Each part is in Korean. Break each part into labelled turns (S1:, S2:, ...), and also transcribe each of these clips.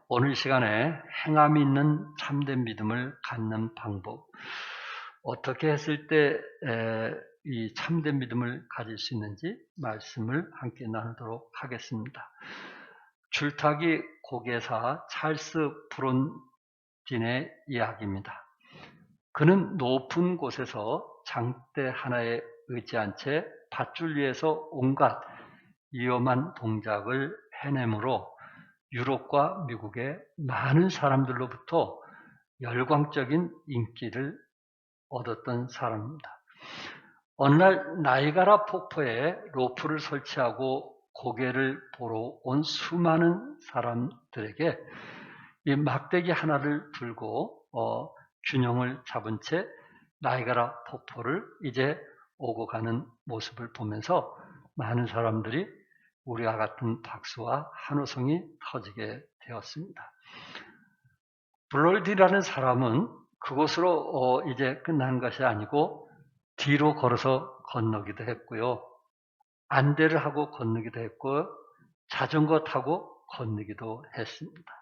S1: 오늘 시간에 행함이 있는 참된 믿음을 갖는 방법, 어떻게 했을 때 이 참된 믿음을 가질 수 있는지 말씀을 함께 나누도록 하겠습니다. 줄타기 고개사 찰스 브론딘의 이야기입니다. 그는 높은 곳에서 장대 하나에 의지한 채 밧줄 위에서 온갖 위험한 동작을 해내므로 유럽과 미국의 많은 사람들로부터 열광적인 인기를 얻었던 사람입니다. 어느 날 나이가라 폭포에 로프를 설치하고 고개를 보러 온 수많은 사람들에게 이 막대기 하나를 들고 균형을 잡은 채 나이가라 폭포를 이제 오고 가는 모습을 보면서 많은 사람들이 우리와 같은 박수와 환호성이 터지게 되었습니다. 블롤디라는 사람은 그곳으로 이제 끝난 것이 아니고 뒤로 걸어서 건너기도 했고요. 안대를 하고 건너기도 했고 자전거 타고 건너기도 했습니다.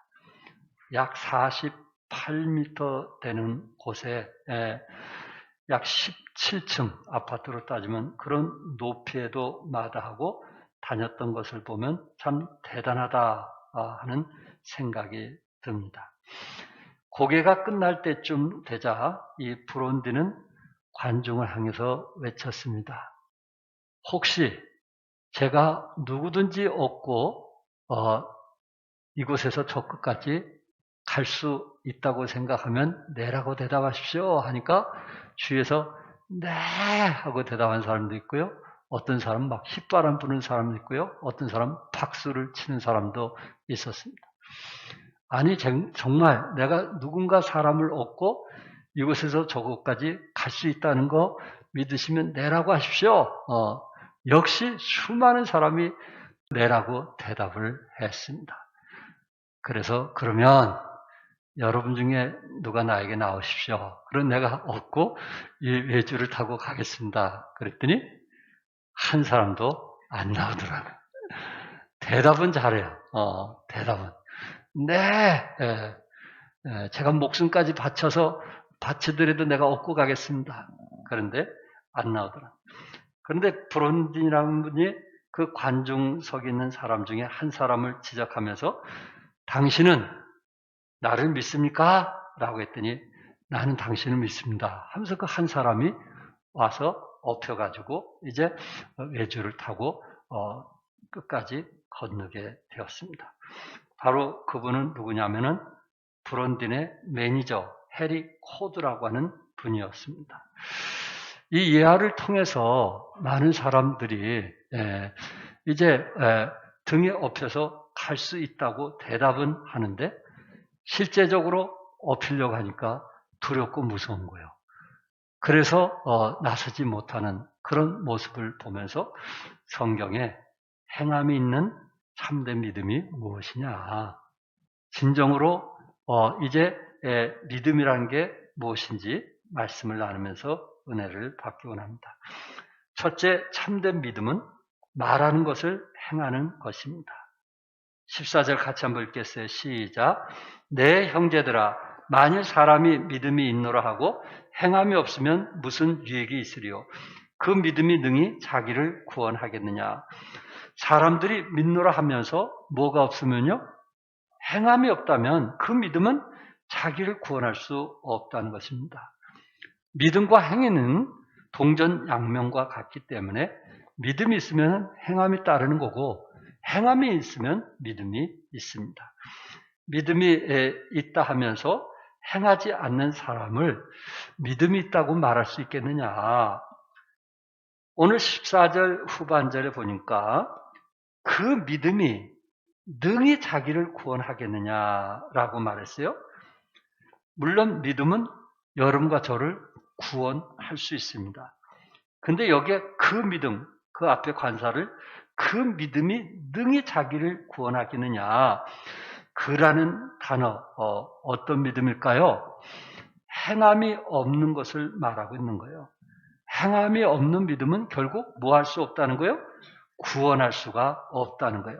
S1: 약 48m 되는 곳에 약 17층 아파트로 따지면 그런 높이에도 마다하고 다녔던 것을 보면 참 대단하다 하는 생각이 듭니다. 고개가 끝날 때쯤 되자 이 브론디는 관중을 향해서 외쳤습니다. 혹시 제가 누구든지 얻고 이곳에서 저 끝까지 갈 수 있다고 생각하면 네라고 대답하십시오 하니까 주위에서 네 하고 대답한 사람도 있고요. 어떤 사람은 막 휘바람 부는 사람도 있고요. 어떤 사람은 박수를 치는 사람도 있었습니다. 아니 정말 내가 누군가 사람을 얻고 이곳에서 저곳까지 갈 수 있다는 거 믿으시면 네라고 하십시오. 역시 수많은 사람이 네라고 대답을 했습니다. 그래서 그러면 여러분 중에 누가 나에게 나오십시오. 그럼 내가 얻고 이 외주를 타고 가겠습니다. 그랬더니 한 사람도 안 나오더라고요. 대답은 잘해요. 대답은. 네, 제가 목숨까지 바치더라도 내가 얻고 가겠습니다. 그런데 안 나오더라. 그런데 브론딘이라는 분이 그 관중석에 있는 사람 중에 한 사람을 지적하면서 당신은 나를 믿습니까? 라고 했더니 나는 당신을 믿습니다. 하면서 그 한 사람이 와서 엎혀가지고 이제 외주를 타고 끝까지 건너게 되었습니다. 바로 그분은 누구냐면은 브론딘의 매니저 해리 코드라고 하는 분이었습니다. 이 예화를 통해서 많은 사람들이 이제 등에 엎여서 갈 수 있다고 대답은 하는데 실제적으로 엎히려고 하니까 두렵고 무서운 거예요. 그래서 나서지 못하는 그런 모습을 보면서 성경에 행함이 있는 참된 믿음이 무엇이냐, 진정으로 이제 믿음이라는 게 무엇인지 말씀을 나누면서 은혜를 받기 원합니다. 첫째, 참된 믿음은 말하는 것을 행하는 것입니다. 14절 같이 한번 읽겠어요. 시작. 내 형제들아, 만일 사람이 믿음이 있노라 하고 행함이 없으면 무슨 유익이 있으리요? 그 믿음이 능히 자기를 구원하겠느냐? 사람들이 믿노라 하면서 뭐가 없으면요? 행함이 없다면 그 믿음은 자기를 구원할 수 없다는 것입니다. 믿음과 행위는 동전양면과 같기 때문에 믿음이 있으면 행함이 따르는 거고 행함이 있으면 믿음이 있습니다. 믿음이 있다 하면서 행하지 않는 사람을 믿음이 있다고 말할 수 있겠느냐? 오늘 14절 후반절에 보니까 그 믿음이 능히 자기를 구원하겠느냐라고 말했어요. 물론 믿음은 여러분과 저를 구원할 수 있습니다. 근데 여기에 그 믿음, 그 앞에 관사를 그 믿음이 능히 자기를 구원하겠느냐, 그라는 단어, 어떤 믿음일까요? 행함이 없는 것을 말하고 있는 거예요. 행함이 없는 믿음은 결국 뭐 할 수 없다는 거예요? 구원할 수가 없다는 거예요.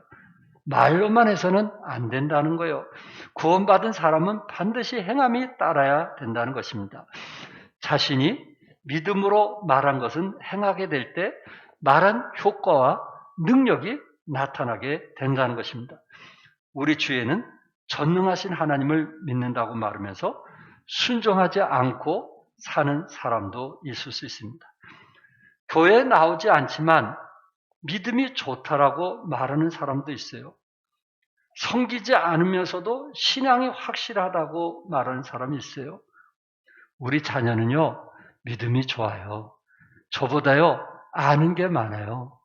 S1: 말로만 해서는 안 된다는 거예요. 구원받은 사람은 반드시 행함이 따라야 된다는 것입니다. 자신이 믿음으로 말한 것은 행하게 될 때 말한 효과와 능력이 나타나게 된다는 것입니다. 우리 주에는 전능하신 하나님을 믿는다고 말하면서 순종하지 않고 사는 사람도 있을 수 있습니다. 교회에 나오지 않지만 믿음이 좋다라고 말하는 사람도 있어요. 섬기지 않으면서도 신앙이 확실하다고 말하는 사람이 있어요. 우리 자녀는요, 믿음이 좋아요. 저보다요, 아는 게 많아요.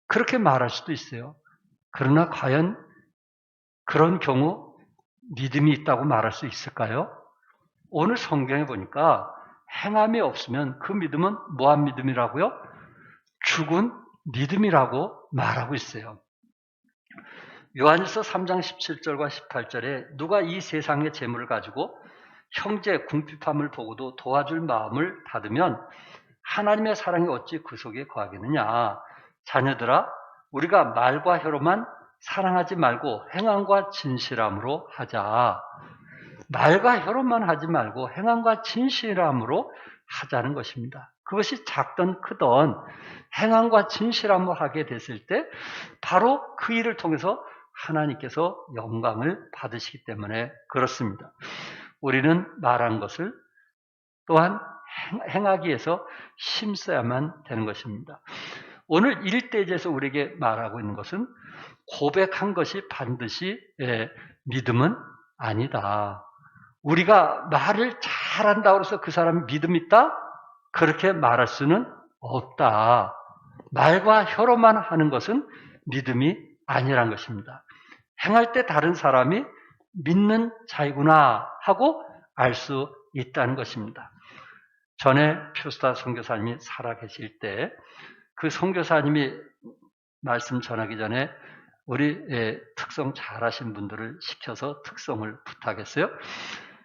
S1: 그렇게 말할 수도 있어요. 그러나 과연 그런 경우 믿음이 있다고 말할 수 있을까요? 오늘 성경에 보니까 행함이 없으면 그 믿음은 뭐한 믿음이라고요? 죽은 믿음이라고 말하고 있어요. 요한일서 3장 17절과 18절에 누가 이 세상의 재물을 가지고 형제 궁핍함을 보고도 도와줄 마음을 받으면 하나님의 사랑이 어찌 그 속에 거하겠느냐. 자녀들아, 우리가 말과 혀로만 사랑하지 말고 행함과 진실함으로 하자. 말과 혀로만 하지 말고 행함과 진실함으로 하자는 것입니다. 그것이 작든 크든 행함과 진실함으로 하게 됐을 때 바로 그 일을 통해서 하나님께서 영광을 받으시기 때문에 그렇습니다. 우리는 말한 것을 또한 행하기 위해서 힘써야만 되는 것입니다. 오늘 1대에서 우리에게 말하고 있는 것은 고백한 것이 반드시 믿음은 아니다. 우리가 말을 잘한다고 해서 그 사람이 믿음 있다? 그렇게 말할 수는 없다. 말과 혀로만 하는 것은 믿음이 아니란 것입니다. 행할 때 다른 사람이 믿는 자이구나 하고 알 수 있다는 것입니다. 전에 표스타 선교사님이 살아계실 때 그 선교사님이 말씀 전하기 전에 우리 특성 잘하신 분들을 시켜서 특성을 부탁했어요.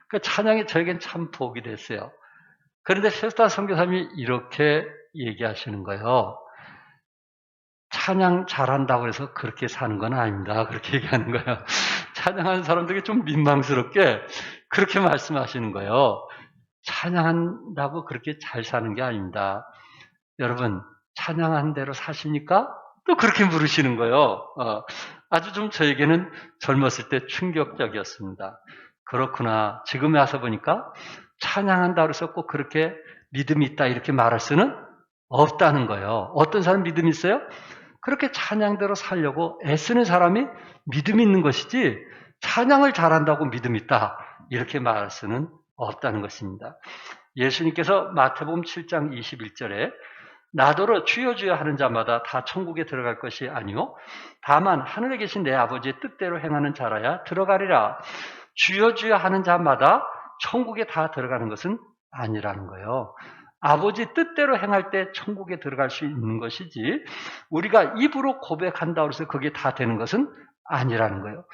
S1: 그 찬양이 저에겐 참 복이 됐어요. 그런데 표스타 선교사님이 이렇게 얘기하시는 거예요. 찬양 잘한다고 해서 그렇게 사는 건 아닙니다. 그렇게 얘기하는 거예요. 찬양하는 사람들에게 좀 민망스럽게 그렇게 말씀하시는 거예요. 찬양한다고 그렇게 잘 사는 게 아닙니다. 여러분, 찬양한 대로 사십니까? 또 그렇게 물으시는 거예요. 아주 좀 저에게는 젊었을 때 충격적이었습니다. 그렇구나. 지금에 와서 보니까 찬양한다고 해서 꼭 그렇게 믿음이 있다 이렇게 말할 수는 없다는 거예요. 어떤 사람 믿음이 있어요? 그렇게 찬양대로 살려고 애쓰는 사람이 믿음이 있는 것이지 찬양을 잘한다고 믿음이 있다 이렇게 말할 수는 없다는 것입니다. 예수님께서 마태복음 7장 21절에 나더러 주여 주여 하는 자마다 다 천국에 들어갈 것이 아니요 다만 하늘에 계신 내 아버지의 뜻대로 행하는 자라야 들어가리라. 주여 주여 하는 자마다 천국에 다 들어가는 것은 아니라는 거예요. 아버지 뜻대로 행할 때 천국에 들어갈 수 있는 것이지 우리가 입으로 고백한다고 해서 그게 다 되는 것은 아니라는 거예요.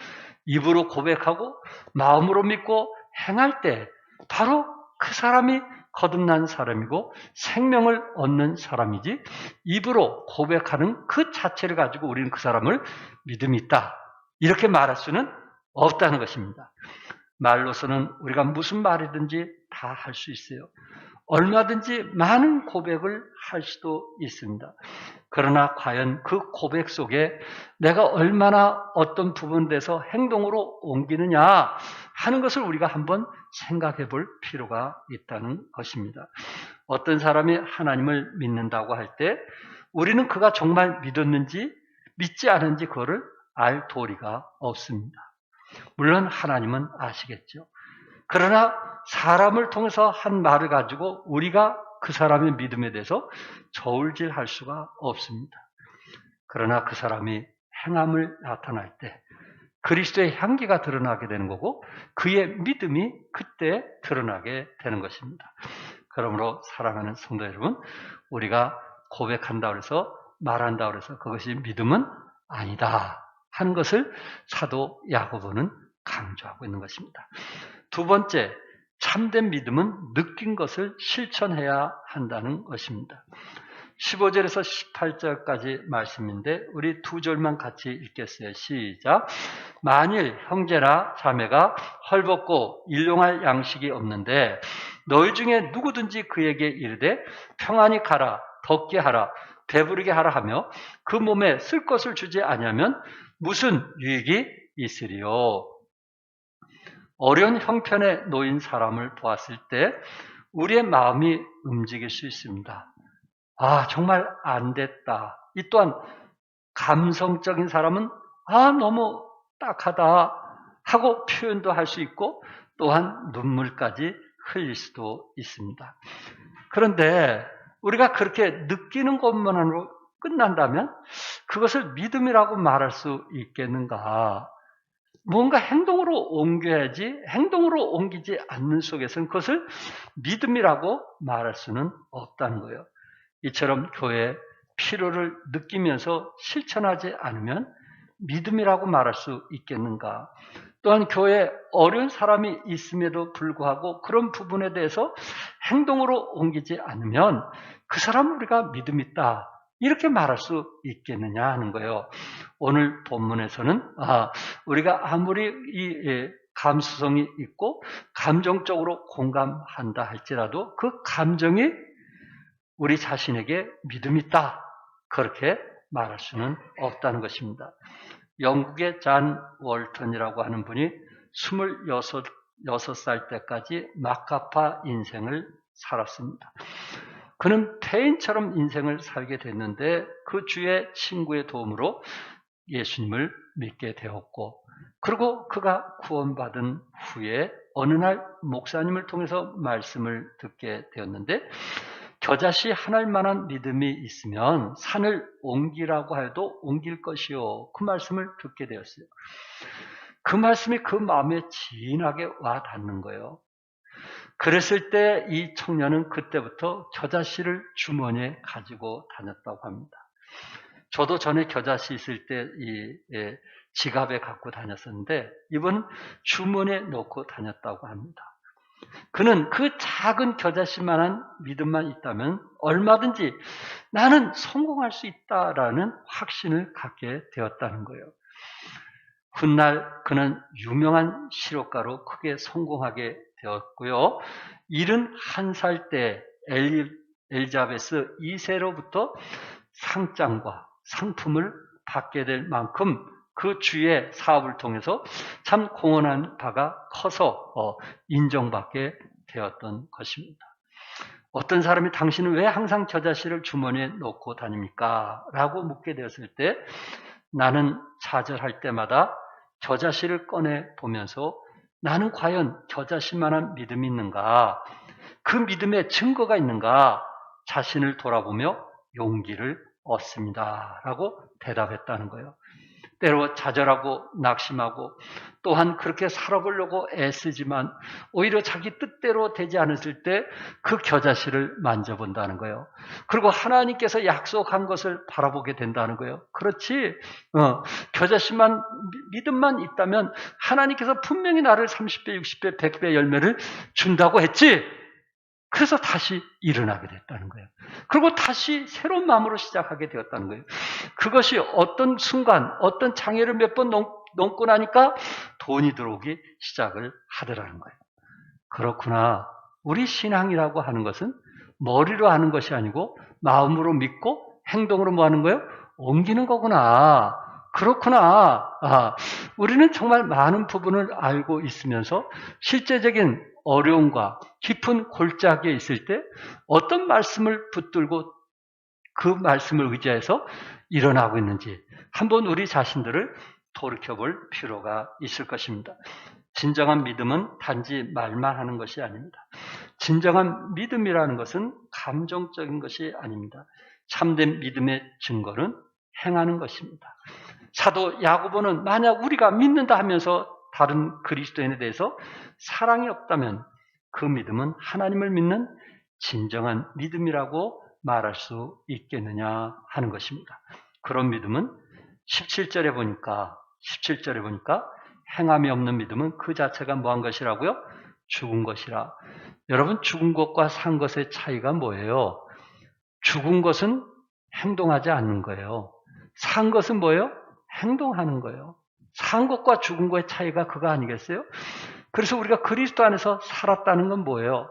S1: 입으로 고백하고 마음으로 믿고 행할 때 바로 그 사람이 거듭난 사람이고 생명을 얻는 사람이지 입으로 고백하는 그 자체를 가지고 우리는 그 사람을 믿음이 있다 이렇게 말할 수는 없다는 것입니다. 말로서는 우리가 무슨 말이든지 다 할 수 있어요. 얼마든지 많은 고백을 할 수도 있습니다. 그러나 과연 그 고백 속에 내가 얼마나 어떤 부분에서 행동으로 옮기느냐 하는 것을 우리가 한번 생각해 볼 필요가 있다는 것입니다. 어떤 사람이 하나님을 믿는다고 할 때 우리는 그가 정말 믿었는지 믿지 않은지 그거를 알 도리가 없습니다. 물론 하나님은 아시겠죠. 그러나 사람을 통해서 한 말을 가지고 우리가 그 사람의 믿음에 대해서 저울질할 수가 없습니다. 그러나 그 사람이 행함을 나타날 때 그리스도의 향기가 드러나게 되는 거고 그의 믿음이 그때 드러나게 되는 것입니다. 그러므로 사랑하는 성도 여러분, 우리가 고백한다고 해서 말한다고 해서 그것이 믿음은 아니다 하는 것을 사도 야고보는 강조하고 있는 것입니다. 두 번째, 참된 믿음은 느낀 것을 실천해야 한다는 것입니다. 15절에서 18절까지 말씀인데 우리 두 절만 같이 읽겠어요. 시작. 만일 형제나 자매가 헐벗고 일용할 양식이 없는데 너희 중에 누구든지 그에게 이르되 평안히 가라, 덥게 하라, 배부르게 하라 하며 그 몸에 쓸 것을 주지 아니하면 무슨 유익이 있으리요. 어려운 형편에 놓인 사람을 보았을 때 우리의 마음이 움직일 수 있습니다. 아, 정말 안 됐다. 이 또한 감성적인 사람은 너무 딱하다 하고 표현도 할 수 있고 또한 눈물까지 흘릴 수도 있습니다. 그런데 우리가 그렇게 느끼는 것만으로 끝난다면 그것을 믿음이라고 말할 수 있겠는가? 뭔가 행동으로 옮겨야지 행동으로 옮기지 않는 속에서는 그것을 믿음이라고 말할 수는 없다는 거예요. 이처럼 교회의 필요를 느끼면서 실천하지 않으면 믿음이라고 말할 수 있겠는가? 또한 교회에 어려운 사람이 있음에도 불구하고 그런 부분에 대해서 행동으로 옮기지 않으면 그 사람 우리가 믿음 있다 이렇게 말할 수 있겠느냐 하는 거예요. 오늘 본문에서는 우리가 아무리 이 감수성이 있고 감정적으로 공감한다 할지라도 그 감정이 우리 자신에게 믿음 있다 그렇게 말할 수는 없다는 것입니다. 영국의 잔 월턴이라고 하는 분이 26살 때까지 막가파 인생을 살았습니다. 그는 폐인처럼 인생을 살게 됐는데 그 주의 친구의 도움으로 예수님을 믿게 되었고 그리고 그가 구원받은 후에 어느 날 목사님을 통해서 말씀을 듣게 되었는데 겨자씨 하나일 만한 믿음이 있으면 산을 옮기라고 해도 옮길 것이요. 그 말씀을 듣게 되었어요. 그 말씀이 그 마음에 진하게 와 닿는 거예요. 그랬을 때 이 청년은 그때부터 겨자씨를 주머니에 가지고 다녔다고 합니다. 저도 전에 겨자씨 있을 때 이 지갑에 갖고 다녔었는데 이분은 주머니에 넣고 다녔다고 합니다. 그는 그 작은 겨자씨만한 믿음만 있다면 얼마든지 나는 성공할 수 있다라는 확신을 갖게 되었다는 거예요. 훗날 그는 유명한 시록가로 크게 성공하게 되었고요. 71살 때 엘리자베스 2세로부터 상장과 상품을 받게 될 만큼 그 주의 사업을 통해서 참 공헌한 바가 커서 인정받게 되었던 것입니다. 어떤 사람이 당신은 왜 항상 겨자씨를 주머니에 넣고 다닙니까? 라고 묻게 되었을 때 나는 좌절할 때마다 겨자씨를 꺼내 보면서 나는 과연 겨자씨만한 믿음이 있는가? 그 믿음에 증거가 있는가? 자신을 돌아보며 용기를 얻습니다. 라고 대답했다는 거예요. 때로 좌절하고 낙심하고 또한 그렇게 살아보려고 애쓰지만 오히려 자기 뜻대로 되지 않았을 때 그 겨자씨를 만져본다는 거예요. 그리고 하나님께서 약속한 것을 바라보게 된다는 거예요. 그렇지 겨자씨만 믿음만 있다면 하나님께서 분명히 나를 30배, 60배, 100배 열매를 준다고 했지. 그래서 다시 일어나게 됐다는 거예요. 그리고 다시 새로운 마음으로 시작하게 되었다는 거예요. 그것이 어떤 순간, 어떤 장애를 몇 번 넘고 나니까 돈이 들어오기 시작을 하더라는 거예요. 그렇구나. 우리 신앙이라고 하는 것은 머리로 하는 것이 아니고 마음으로 믿고 행동으로 뭐 하는 거예요? 옮기는 거구나. 그렇구나. 우리는 정말 많은 부분을 알고 있으면서 실제적인 어려움과 깊은 골짜기에 있을 때 어떤 말씀을 붙들고 그 말씀을 의지해서 일어나고 있는지 한번 우리 자신들을 돌이켜볼 필요가 있을 것입니다. 진정한 믿음은 단지 말만 하는 것이 아닙니다. 진정한 믿음이라는 것은 감정적인 것이 아닙니다. 참된 믿음의 증거는 행하는 것입니다. 사도 야고보는 만약 우리가 믿는다 하면서 다른 그리스도인에 대해서 사랑이 없다면 그 믿음은 하나님을 믿는 진정한 믿음이라고 말할 수 있겠느냐 하는 것입니다. 그런 믿음은 17절에 보니까 행함이 없는 믿음은 그 자체가 뭐한 것이라고요? 죽은 것이라. 여러분 죽은 것과 산 것의 차이가 뭐예요? 죽은 것은 행동하지 않는 거예요. 산 것은 뭐예요? 행동하는 거예요. 산 것과 죽은 것의 차이가 그거 아니겠어요? 그래서 우리가 그리스도 안에서 살았다는 건 뭐예요?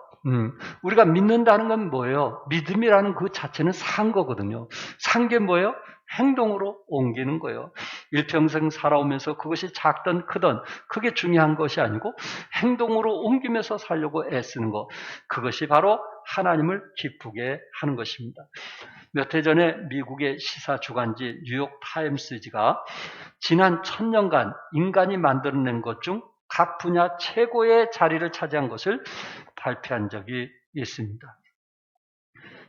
S1: 우리가 믿는다는 건 뭐예요? 믿음이라는 그 자체는 산 거거든요. 산 게 뭐예요? 행동으로 옮기는 거예요. 일평생 살아오면서 그것이 작든 크든 그게 중요한 것이 아니고 행동으로 옮기면서 살려고 애쓰는 것. 그것이 바로 하나님을 기쁘게 하는 것입니다. 몇 해 전에 미국의 시사 주간지 뉴욕 타임스지가 지난 1000년간 인간이 만들어낸 것 중 각 분야 최고의 자리를 차지한 것을 발표한 적이 있습니다.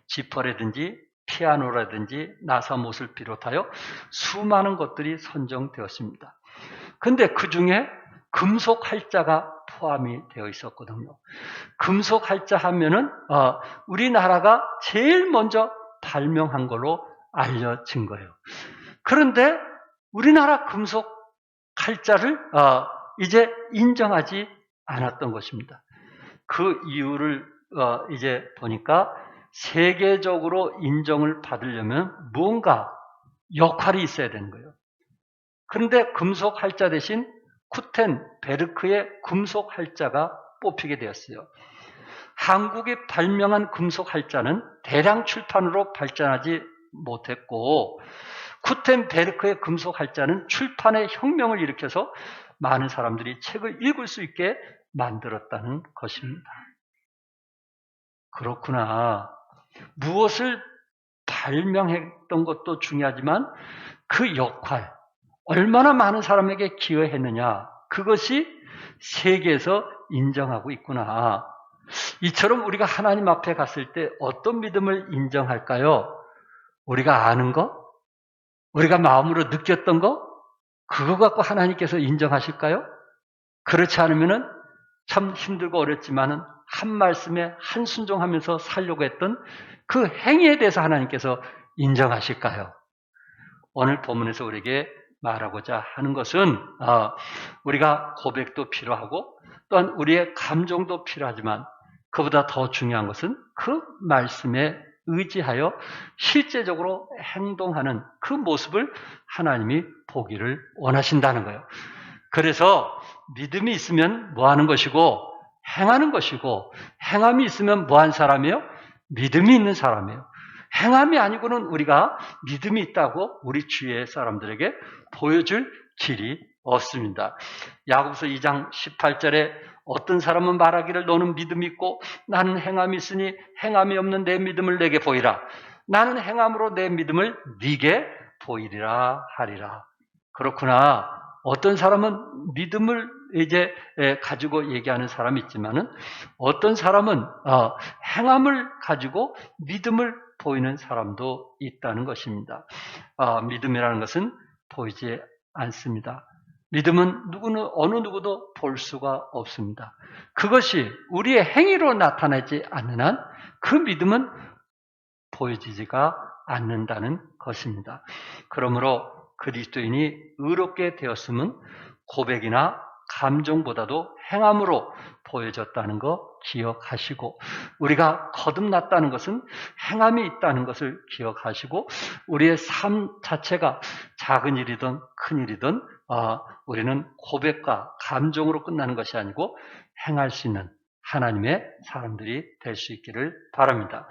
S1: 지퍼라든지 피아노라든지 나사못을 비롯하여 수많은 것들이 선정되었습니다. 근데 그 중에 금속 활자가 포함이 되어 있었거든요. 금속 활자 하면은 우리나라가 제일 먼저 발명한 걸로 알려진 거예요. 그런데 우리나라 금속 활자를 이제 인정하지 않았던 것입니다. 그 이유를 이제 보니까 세계적으로 인정을 받으려면 무언가 역할이 있어야 되는 거예요. 그런데 금속 활자 대신 구텐베르크의 금속 활자가 뽑히게 되었어요. 한국이 발명한 금속 활자는 대량 출판으로 발전하지 못했고 구텐베르크의 금속 활자는 출판의 혁명을 일으켜서 많은 사람들이 책을 읽을 수 있게 만들었다는 것입니다. 그렇구나. 무엇을 발명했던 것도 중요하지만 그 역할, 얼마나 많은 사람에게 기여했느냐, 그것이 세계에서 인정하고 있구나. 이처럼 우리가 하나님 앞에 갔을 때 어떤 믿음을 인정할까요? 우리가 아는 거? 우리가 마음으로 느꼈던 거? 그거 갖고 하나님께서 인정하실까요? 그렇지 않으면은 참 힘들고 어렵지만은 한 말씀에 한 순종하면서 살려고 했던 그 행위에 대해서 하나님께서 인정하실까요? 오늘 본문에서 우리에게 말하고자 하는 것은 우리가 고백도 필요하고 또한 우리의 감정도 필요하지만 그보다 더 중요한 것은 그 말씀에 의지하여 실제적으로 행동하는 그 모습을 하나님이 보기를 원하신다는 거예요. 그래서 믿음이 있으면 뭐 하는 것이고 행하는 것이고 행함이 있으면 뭐 한 사람이에요? 믿음이 있는 사람이에요. 행함이 아니고는 우리가 믿음이 있다고 우리 주위의 사람들에게 보여줄 길이 없습니다. 야고보서 2장 18절에 어떤 사람은 말하기를 너는 믿음이 있고 나는 행함이 있으니 행함이 없는 내 믿음을 내게 보이라. 나는 행함으로 내 믿음을 네게 보이리라 하리라. 그렇구나. 어떤 사람은 믿음을 이제 가지고 얘기하는 사람이 있지만은 어떤 사람은 행함을 가지고 믿음을 보이는 사람도 있다는 것입니다. 믿음이라는 것은 보이지 않습니다. 믿음은 어느 누구도 볼 수가 없습니다. 그것이 우리의 행위로 나타나지 않는 한 그 믿음은 보여지지가 않는다는 것입니다. 그러므로 그리스도인이 의롭게 되었음은 고백이나 감정보다도 행함으로 보여졌다는 거 기억하시고 우리가 거듭났다는 것은 행함이 있다는 것을 기억하시고 우리의 삶 자체가 작은 일이든 큰 일이든 우리는 고백과 감정으로 끝나는 것이 아니고 행할 수 있는 하나님의 사람들이 될 수 있기를 바랍니다.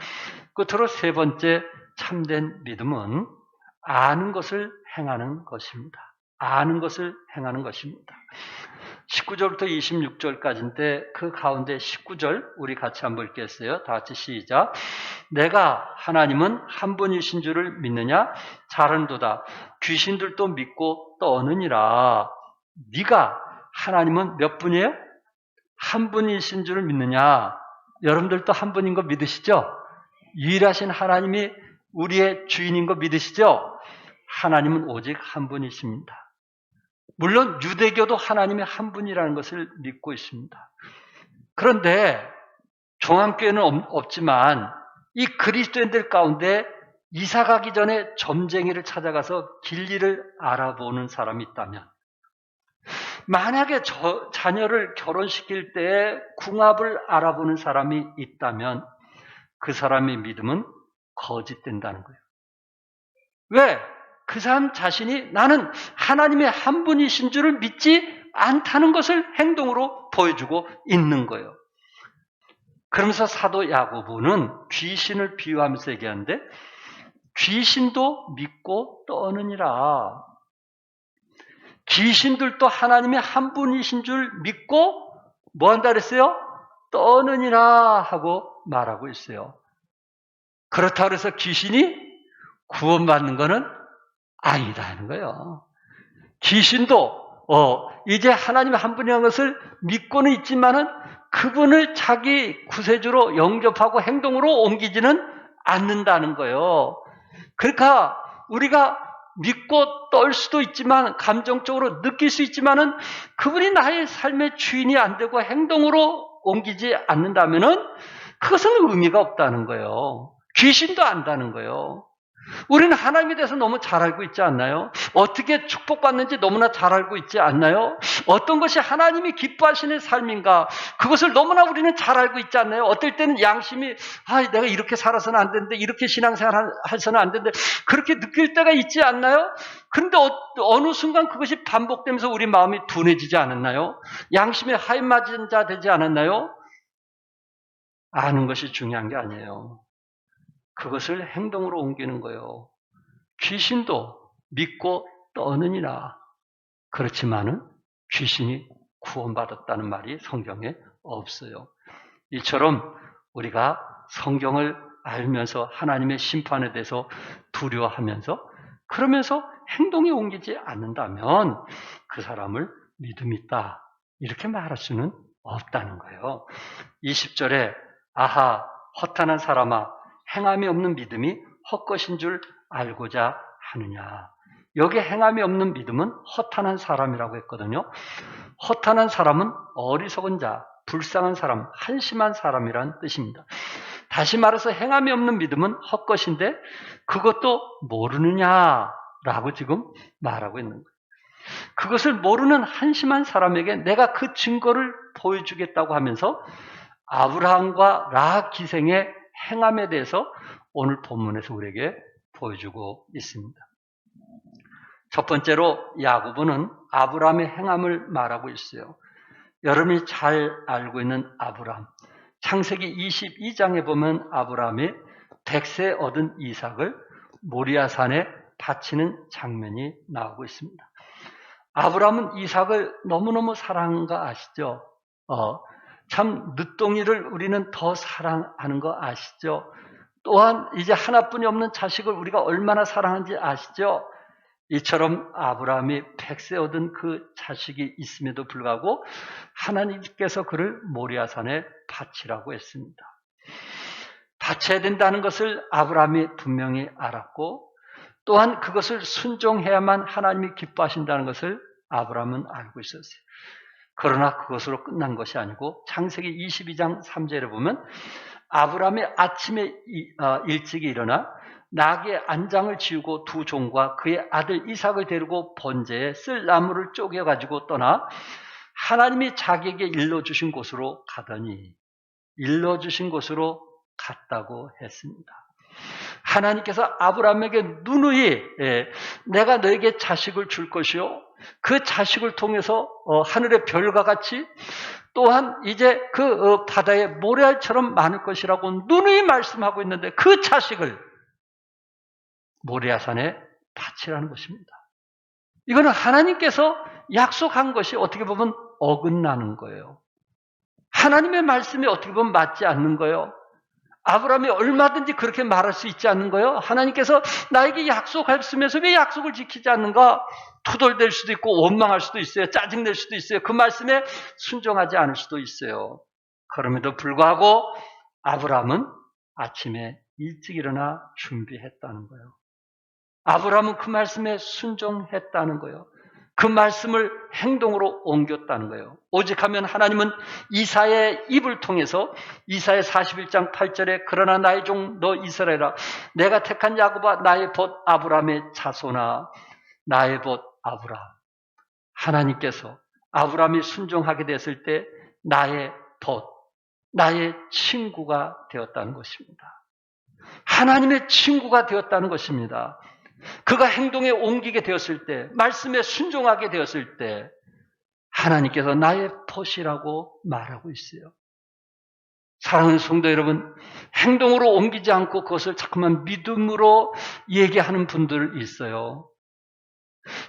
S1: 끝으로 세 번째 참된 믿음은 아는 것을 행하는 것입니다. 아는 것을 행하는 것입니다. 19절부터 26절까지인데 그 가운데 19절 우리 같이 한번 읽겠어요. 다 같이 시작. 내가 하나님은 한 분이신 줄을 믿느냐? 잘한도다. 귀신들도 믿고 떠느니라. 네가 하나님은 몇 분이에요? 한 분이신 줄을 믿느냐? 여러분들도 한 분인 거 믿으시죠? 유일하신 하나님이 우리의 주인인 거 믿으시죠? 하나님은 오직 한 분이십니다. 물론 유대교도 하나님이 한 분이라는 것을 믿고 있습니다. 그런데 종합교회는 없지만 이 그리스도인들 가운데 이사 가기 전에 점쟁이를 찾아가서 길리를 알아보는 사람이 있다면 만약에 자녀를 결혼시킬 때 궁합을 알아보는 사람이 있다면 그 사람의 믿음은 거짓된다는 거예요. 왜? 그 사람 자신이 나는 하나님의 한 분이신 줄을 믿지 않다는 것을 행동으로 보여주고 있는 거예요. 그러면서 사도 야고보는 귀신을 비유하면서 얘기하는데 귀신도 믿고 떠느니라. 귀신들도 하나님의 한 분이신 줄 믿고 뭐 한다 그랬어요? 떠느니라 하고 말하고 있어요. 그렇다고 해서 귀신이 구원받는 것은 아니라는 거예요. 귀신도 이제 하나님의 한 분이라는 것을 믿고는 있지만은 그분을 자기 구세주로 영접하고 행동으로 옮기지는 않는다는 거예요. 그러니까 우리가 믿고 떨 수도 있지만 감정적으로 느낄 수 있지만은 그분이 나의 삶의 주인이 안 되고 행동으로 옮기지 않는다면은 그것은 의미가 없다는 거예요. 귀신도 안다는 거예요. 우리는 하나님에 대해서 너무 잘 알고 있지 않나요? 어떻게 축복받는지 너무나 잘 알고 있지 않나요? 어떤 것이 하나님이 기뻐하시는 삶인가? 그것을 너무나 우리는 잘 알고 있지 않나요? 어떨 때는 양심이 내가 이렇게 살아서는 안 되는데 이렇게 신앙생활 해서는 안 되는데 그렇게 느낄 때가 있지 않나요? 그런데 어느 순간 그것이 반복되면서 우리 마음이 둔해지지 않았나요? 양심에 하인 맞은 자 되지 않았나요? 아는 것이 중요한 게 아니에요. 그것을 행동으로 옮기는 거예요. 귀신도 믿고 떠느니라. 그렇지만은 귀신이 구원받았다는 말이 성경에 없어요. 이처럼 우리가 성경을 알면서 하나님의 심판에 대해서 두려워하면서 그러면서 행동에 옮기지 않는다면 그 사람을 믿음이 있다. 이렇게 말할 수는 없다는 거예요. 20절에 아하 허탄한 사람아 행함이 없는 믿음이 헛것인 줄 알고자 하느냐. 여기 행함이 없는 믿음은 허탄한 사람이라고 했거든요. 허탄한 사람은 어리석은 자, 불쌍한 사람, 한심한 사람이란 뜻입니다. 다시 말해서 행함이 없는 믿음은 헛것인데 그것도 모르느냐라고 지금 말하고 있는 거예요. 그것을 모르는 한심한 사람에게 내가 그 증거를 보여주겠다고 하면서 아브라함과 라합 기생의 행함에 대해서 오늘 본문에서 우리에게 보여주고 있습니다. 첫 번째로 야고보는 아브라함의 행함을 말하고 있어요. 여러분이 잘 알고 있는 아브라함. 창세기 22장에 보면 아브라함이 100세 얻은 이삭을 모리아산에 바치는 장면이 나오고 있습니다. 아브라함은 이삭을 너무너무 사랑한 거 아시죠? 참 늦둥이를 우리는 더 사랑하는 거 아시죠? 또한 이제 하나뿐이 없는 자식을 우리가 얼마나 사랑하는지 아시죠? 이처럼 아브라함이 100세 얻은 그 자식이 있음에도 불구하고 하나님께서 그를 모리아산에 바치라고 했습니다. 바쳐야 된다는 것을 아브라함이 분명히 알았고 또한 그것을 순종해야만 하나님이 기뻐하신다는 것을 아브라함은 알고 있었어요. 그러나 그것으로 끝난 것이 아니고 창세기 22장 3절에 보면 아브라함이 아침에 일찍 일어나 나귀의 안장을 지우고 두 종과 그의 아들 이삭을 데리고 번제에 쓸 나무를 쪼개가지고 떠나 하나님이 자기에게 일러주신 곳으로 가더니 일러주신 곳으로 갔다고 했습니다. 하나님께서 아브라함에게 누누이 내가 너에게 자식을 줄 것이요 그 자식을 통해서 하늘의 별과 같이 또한 이제 그 바다의 모래알처럼 많을 것이라고 누누이 말씀하고 있는데 그 자식을 모리아산에 바치라는 것입니다. 이거는 하나님께서 약속한 것이 어떻게 보면 어긋나는 거예요. 하나님의 말씀이 어떻게 보면 맞지 않는 거예요. 아브라함이 얼마든지 그렇게 말할 수 있지 않는 거예요. 하나님께서 나에게 약속하셨으면서 왜 약속을 지키지 않는가? 투덜댈 수도 있고 원망할 수도 있어요. 짜증낼 수도 있어요. 그 말씀에 순종하지 않을 수도 있어요. 그럼에도 불구하고 아브라함은 아침에 일찍 일어나 준비했다는 거예요. 아브라함은 그 말씀에 순종했다는 거예요. 그 말씀을 행동으로 옮겼다는 거예요. 오직하면 하나님은 이사의 입을 통해서 이사야 41장 8절에 그러나 나의 종 너 이스라엘아 내가 택한 야곱아 나의 벗 아브라함의 자손아 나의 벗 아브라함. 하나님께서 아브라함이 순종하게 됐을 때 나의 벗, 나의 친구가 되었다는 것입니다. 하나님의 친구가 되었다는 것입니다. 그가 행동에 옮기게 되었을 때, 말씀에 순종하게 되었을 때 하나님께서 나의 벗이라고 말하고 있어요. 사랑하는 성도 여러분, 행동으로 옮기지 않고 그것을 자꾸만 믿음으로 얘기하는 분들 있어요.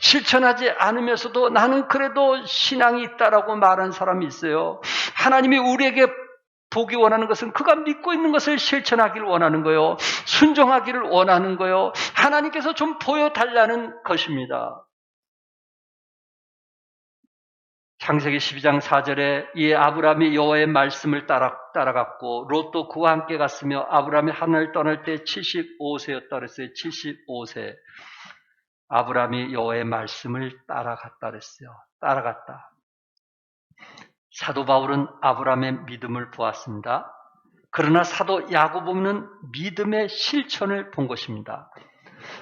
S1: 실천하지 않으면서도 나는 그래도 신앙이 있다라고 말하는 사람이 있어요. 하나님이 우리에게 보기 원하는 것은 그가 믿고 있는 것을 실천하기를 원하는 거요. 순종하기를 원하는 거요. 하나님께서 좀 보여달라는 것입니다. 창세기 12장 4절에 이 아브라함이 여호와의 말씀을 따라갔고 롯도 그와 함께 갔으며 아브라함이 하늘을 떠날 때 75세였다 그랬어요. 75세. 아브라함이 여호와의 말씀을 따라갔다 그랬어요. 따라갔다. 사도 바울은 아브라함의 믿음을 보았습니다. 그러나 사도 야고보는 믿음의 실천을 본 것입니다.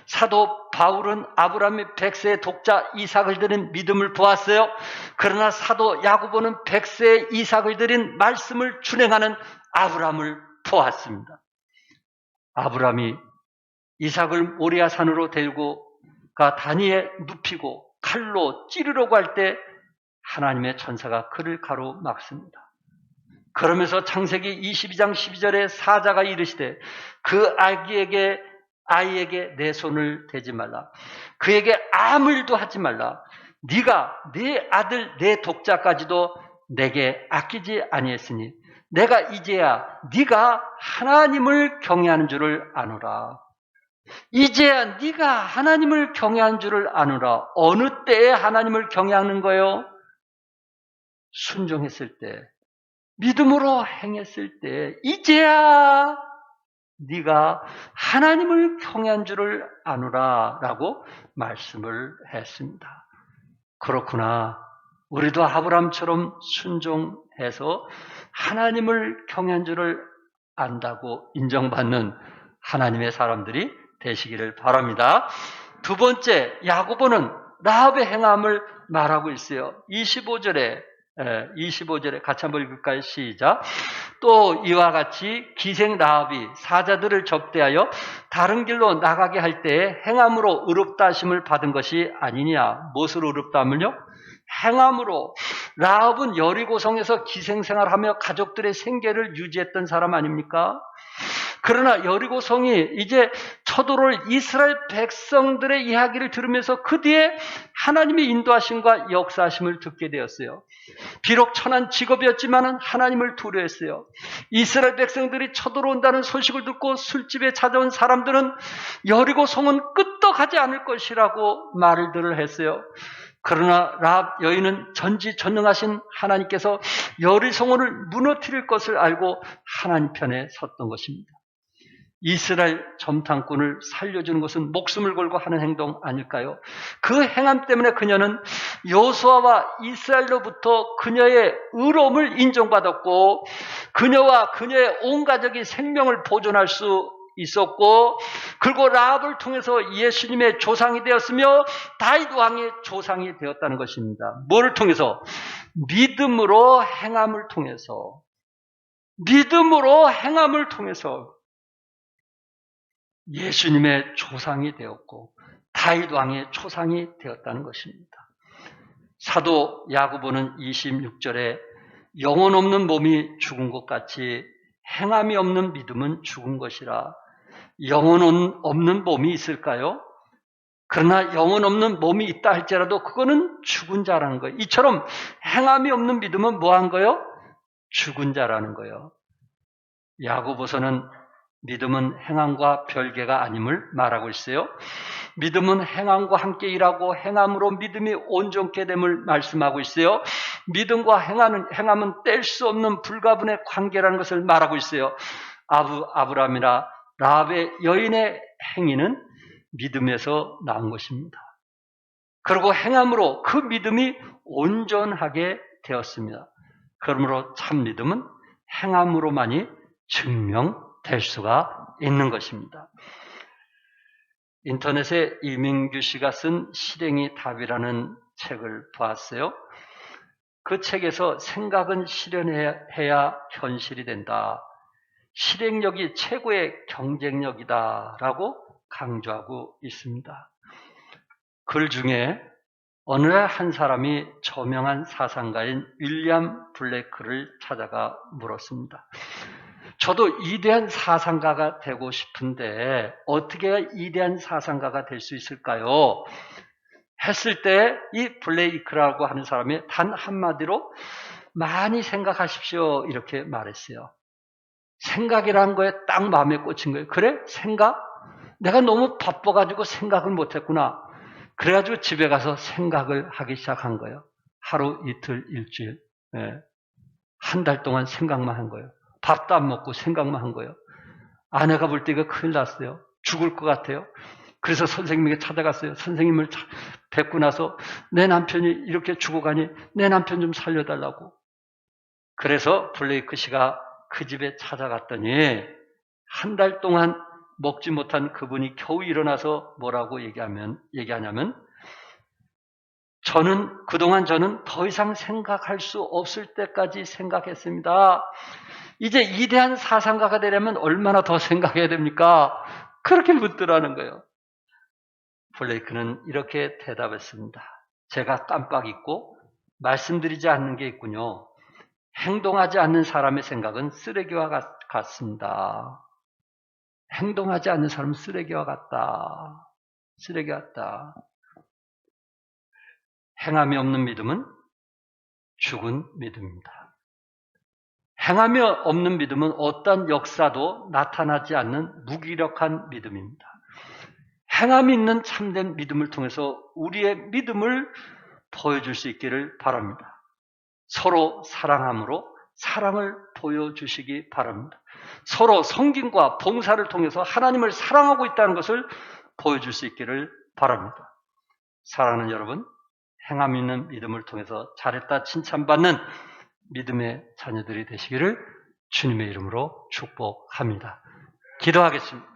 S1: 사도 바울은 아브라함의 100세의 독자 이삭을 드린 믿음을 보았어요. 그러나 사도 야고보는 100세의 이삭을 드린 말씀을 준행하는 아브라함을 보았습니다. 아브라함이 이삭을 모리아 산으로 데리고 가 다니에 눕히고 칼로 찌르려고 할 때 하나님의 천사가 그를 가로막습니다. 그러면서 창세기 22장 12절에 사자가 이르시되 그 아이에게 내 손을 대지 말라. 그에게 아무 일도 하지 말라. 네가 네 아들 내 독자까지도 내게 아끼지 아니했으니 내가 이제야 네가 하나님을 경외하는 줄을 아노라. 이제야 네가 하나님을 경외하는 줄을 아노라. 어느 때에 하나님을 경외하는 거예요? 순종했을 때, 믿음으로 행했을 때 이제야 네가 하나님을 경외한 줄을 아노라 라고 말씀을 했습니다. 그렇구나. 우리도 아브라함처럼 순종해서 하나님을 경외한 줄을 안다고 인정받는 하나님의 사람들이 되시기를 바랍니다. 두 번째, 야고보는 라합의 행함을 말하고 있어요. 25절에 같이 한번 읽을까요? 시작. 또 이와 같이 기생 라합이 사자들을 접대하여 다른 길로 나가게 할 때에 행함으로 의롭다 하심을 받은 것이 아니냐. 무엇으로 의롭다 하면요? 행함으로. 라합은 여리고성에서 기생생활하며 가족들의 생계를 유지했던 사람 아닙니까? 그러나 여리고성이 이제 쳐들어올 이스라엘 백성들의 이야기를 들으면서 그 뒤에 하나님의 인도하심과 역사하심을 듣게 되었어요. 비록 천한 직업이었지만 하나님을 두려워했어요. 이스라엘 백성들이 쳐들어온다는 소식을 듣고 술집에 찾아온 사람들은 여리고성은 끄떡하지 않을 것이라고 말들을 했어요. 그러나 라합 여인은 전지전능하신 하나님께서 여리고성을 무너뜨릴 것을 알고 하나님 편에 섰던 것입니다. 이스라엘 점탕꾼을 살려주는 것은 목숨을 걸고 하는 행동 아닐까요? 그 행함 때문에 그녀는 여호수아와 이스라엘로부터 그녀의 의로움을 인정받았고 그녀와 그녀의 온 가족이 생명을 보존할 수 있었고 그리고 라합을 통해서 예수님의 조상이 되었으며 다윗 왕의 조상이 되었다는 것입니다. 뭐를 통해서? 믿음으로 행함을 통해서. 믿음으로 행함을 통해서 예수님의 조상이 되었고 다윗 왕의 조상이 되었다는 것입니다. 사도 야고보는 26절에 영혼 없는 몸이 죽은 것 같이 행함이 없는 믿음은 죽은 것이라. 영혼 없는 몸이 있을까요? 그러나 영혼 없는 몸이 있다 할지라도 그거는 죽은 자라는 거예요. 이처럼 행함이 없는 믿음은 뭐한 거예요? 죽은 자라는 거예요. 야고보서는 믿음은 행함과 별개가 아님을 말하고 있어요. 믿음은 행함과 함께 일하고 행함으로 믿음이 온전케 됨을 말씀하고 있어요. 믿음과 행함은 뗄 수 없는 불가분의 관계라는 것을 말하고 있어요. 아브라함이나 라합의 여인의 행위는 믿음에서 나온 것입니다. 그리고 행함으로 그 믿음이 온전하게 되었습니다. 그러므로 참 믿음은 행함으로만이 증명될 수가 있는 것입니다. 인터넷에 이민규 씨가 쓴 실행이 답이라는 책을 보았어요. 그 책에서 생각은 실현해야 현실이 된다. 실행력이 최고의 경쟁력이다라고 강조하고 있습니다. 글 중에 어느 날 한 사람이 저명한 사상가인 윌리엄 블레이크를 찾아가 물었습니다. 저도 이대한 사상가가 되고 싶은데 어떻게 해야 이대한 사상가가 될 수 있을까요? 했을 때 이 블레이크라고 하는 사람이 단 한마디로 많이 생각하십시오 이렇게 말했어요. 생각이라는 거에 딱 마음에 꽂힌 거예요. 그래? 생각? 내가 너무 바빠가지고 생각을 못했구나. 그래가지고 집에 가서 생각을 하기 시작한 거예요. 하루, 이틀, 일주일. 한 달 동안 생각만 한 거예요. 밥도 안 먹고 생각만 한 거예요. 아내가 볼 때 이거 큰일 났어요. 죽을 것 같아요. 그래서 선생님에게 찾아갔어요. 선생님을 뵙고 나서 내 남편이 이렇게 죽어가니 내 남편 좀 살려달라고. 그래서 블레이크 씨가 그 집에 찾아갔더니 한 달 동안 먹지 못한 그분이 겨우 일어나서 뭐라고 얘기하냐면 그동안 저는 더 이상 생각할 수 없을 때까지 생각했습니다. 이제 이대한 사상가가 되려면 얼마나 더 생각해야 됩니까? 그렇게 묻더라는 거예요. 블레이크는 이렇게 대답했습니다. 제가 깜빡 잊고 말씀드리지 않는 게 있군요. 행동하지 않는 사람의 생각은 쓰레기와 같습니다. 행동하지 않는 사람은 쓰레기와 같다. 쓰레기 같다. 행함이 없는 믿음은 죽은 믿음입니다. 행함이 없는 믿음은 어떤 역사도 나타나지 않는 무기력한 믿음입니다. 행함이 있는 참된 믿음을 통해서 우리의 믿음을 보여줄 수 있기를 바랍니다. 서로 사랑함으로 사랑을 보여주시기 바랍니다. 서로 성김과 봉사를 통해서 하나님을 사랑하고 있다는 것을 보여줄 수 있기를 바랍니다. 사랑하는 여러분, 행함 있는 믿음을 통해서 잘했다 칭찬받는 믿음의 자녀들이 되시기를 주님의 이름으로 축복합니다. 기도하겠습니다.